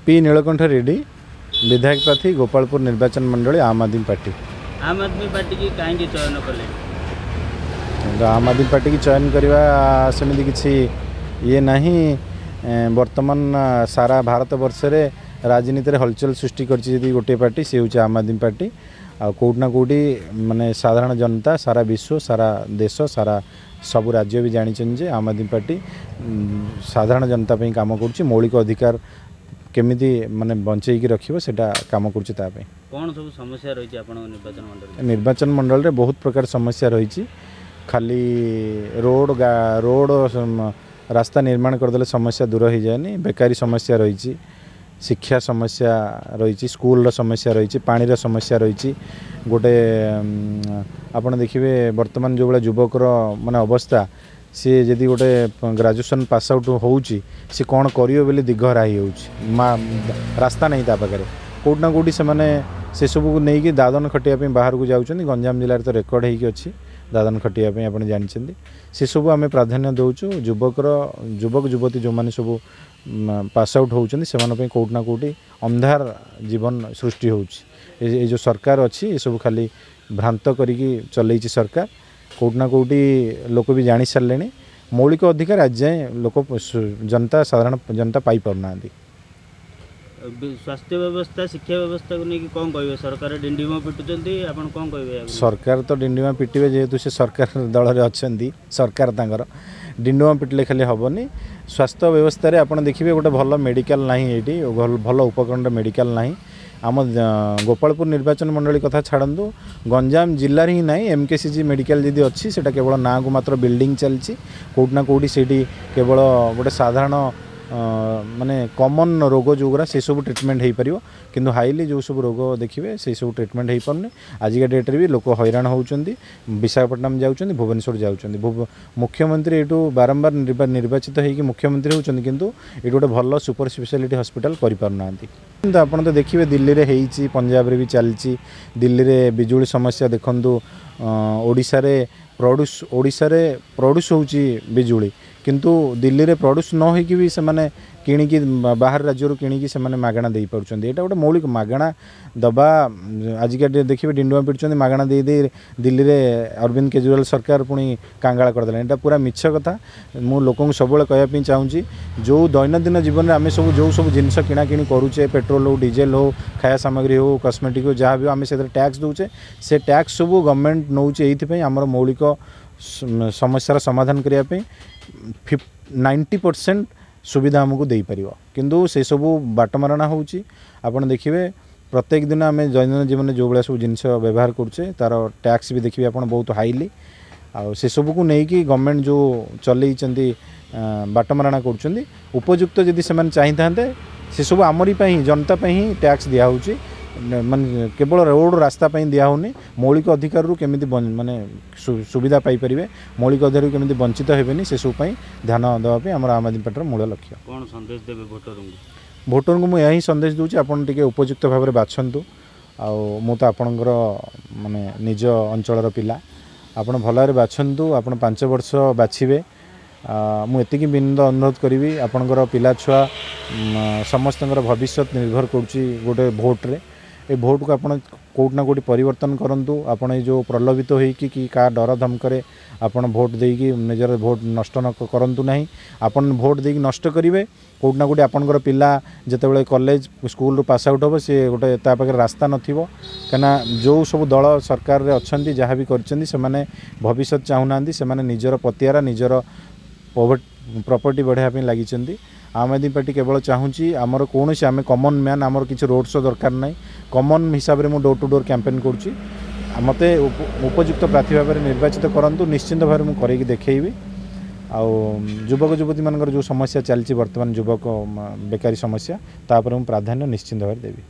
P Neelkanth Reddy विधायक प्रार्थी गोपालपुर निर्वाचन मंडली आम आदमी पार्टी। आम आदमी पार्टी की कहीं चयन कले? आम आदमी पार्टी की चयन करवा सेमती किसी ये नहीं। वर्तमान सारा भारत वर्ष रे राजनीति रे हलचल सृष्टि करछि गोटे पार्टी से हूँ आम आदमी पार्टी। आ कोटना कोटी माने साधारण जनता सारा विश्व सारा देश सारा सबु राज्य भी जानी आम आदमी पार्टी साधारण जनता पे काम करुच्ची। मौलिक अधिकार केमिति माने बंचेकी रखिबो सेटा काम करुच्ची। कौन सब समस्या रही निर्वाचन मंडल रे बहुत प्रकार समस्या रही। खाली रोड रास्ता निर्माण करदेले समस्या दूर हो जाएनी। बेकारी समस्या रही, शिक्षा समस्या रही, स्कूल समस्या रही, पानी समस्या रही। गोटे आपन देखिए वर्तमान जो भाई युवकर माने अवस्था सी जदि गोटे ग्रेजुएशन पास आउट होउची सी कौन करियो बोली दिग्घरा ही होउची। रास्ता नहीं पाखे कोटना कोटी से सब को नहीं कि दादन खटिया बाहर को जाऊँच। गंजाम जिले तो रेकर्ड होगी अच्छी दादन खटिया आप जानते से सब आम प्राधान्य दौचु। युवक युवती जो मैंने सब पास आउट होती से कोटना कोटी अंधार जीवन सृष्टि होची। जो सरकार अच्छी ये सब खाली भ्रांत करिकी चलई सरकार। कोटना कोटी लोक भी जानी सारे मौलिक अधिकार आज जाए लोक जनता साधारण जनता पाई पारना। स्वास्थ्य व्यवस्था शिक्षा व्यवस्था को लेकिन कौन कहे सरकार डिंडीमा पिटुचंती आपण कौन कहे? सरकार तो डिंडीमा पिटे जेहेतु से सरकार दल रे अछंती सरकार तांगर डिंडीमा पिटले खाली हेनी। स्वास्थ्य व्यवस्था रे आपण देखिबे गोटे भल मेडिकल नाही एटी भल उपकरण मेडिकल नाही। आम गोपालपुर निर्वाचन मंडली कथा छाड़ू गंजाम जिले ही ना एमकेसीजी मेडिकल जदि अच्छी से केवल ना को मात्र बिल्डिंग चलती कोटना कोटी से केवल गोटे साधारण माने कॉमन रोग जोगरा से सब ट्रीटमेंट हो पार किंतु हाईली जो सब रोग देखिए से सब ट्रीटमेंट हो पारने। आजिका डेट्रे भी लोक हैरान होती विशाखापट्टनम जाऊँच भुवनेश्वर जाऊँच। मुख्यमंत्री यू बारंबार निर्वाचित होगी मुख्यमंत्री होती किंतु ये गोटे भल सुपर स्पेशलिटी हॉस्पिटल कर पारना। किंतु आप तो देखिए दिल्ली रे हेइची पंजाब रे भी चलची। दिल्ली रे बिजुली समस्या देखंतु ओडिशा रे प्रोड्यूस होची बिजुली किंतु दिल्ली रे प्रोड्यूस न होइकी भी से माने किणिकी बाहर राज्य किणिकी से माने मागणा दे पारुछन। एटा गोटे मौलिक मागणा दबा आजिका देखिए डिंडुआ पिटुछन मागणा दे दे दिल्ली रे अरविंद केजरीवाल सरकार पुणी कांगाला करदेला। एटा पूरा मिछ कथा। मु लोकन सबले कहया पई चाहूची जो दैनंदिन जीवन में आम सब जो सब जिनस किणा किणी करूचे पेट्रोल हो डीजेल हो खाया सामग्री हो कॉस्मेटिक हो जहाँ भी आम से टैक्स दौचे से टैक्स सब गवर्नमेंट नौचे ये आमर मौलिक समस्यार समाधान करने 90% सुविधा आमको दे पार किंतु से सब बाटमारणा होची। आपन देखिए प्रत्येक दिन आम दैनंदिन जीवन जो भाया सब जिनस व्यवहार करुचे तार टैक्स भी देखिए आप बहुत हाईली आ से सब को लेकिन गवर्नमेंट जो चलई बाटमारणा कर उपयुक्त जदि से चाहिए से सब आमरी जनता ही टैक्स दिया होची। माने केवल रोड रास्ता दिया होनी मौलिक अधिकार केमिति माने सुविधा पाई परिबे मौलिक अधिकार केमिति वंचित हेबेनी से सब ध्यान देवाई आम आम आदमी पार्टी मूल लक्ष्य। कौन संदेश देबे भोटर को यही संदेश दूची आपन टिके उपयुक्त भाव में बाछंतु। मु तो आपणकर माने निज अंचलर पिला आपन भलरे बाछंतु। आपन 5 वर्ष बाछिबे मु एतिकी विनम्र अनुरोध करी आपणकर पिला छुआ समस्तଙ୍କର भविष्य निर्भर करुच्ची गोटे भोट रे। ए भोट को आपन कोटना कोटी परिवर्तन करंतु। आपन जो प्रलोभित होइकी कि का डर धमकरे आपन भोट देकी निजर भोट नष्ट न करंतु नहीं। आपन भोट देकी नष्ट करिवे कोटना कोटी आपनकर पिला जेतेबेले कॉलेज स्कूल पास आउट हो से गोटे ता पाखे रास्ता नथिबो कना जो सब दल सरकार रे अछंती जहाँ भी करछंती से माने भविष्य चाहुनांती से माने निजर पतियारा निजर प्रॉपर्टी बढ़ाया लगी। आम आदमी पार्टी केवल चाहूँगी आमर कौन से आम कॉमन मैन आमर किसी रोड शो दरकार ना कॉमन हिसाब से डोर टू डोर कैंपेन करुँची। मत उपयुक्त प्रार्थी भाव में निर्वाचित करूँ निश्चिंत भाव में करके देखी। आउ युवक युवती मान जो समस्या चलती वर्तमान युवक बेकारी समस्या तापर प्राधान्य निश्चिंत भाव देवी।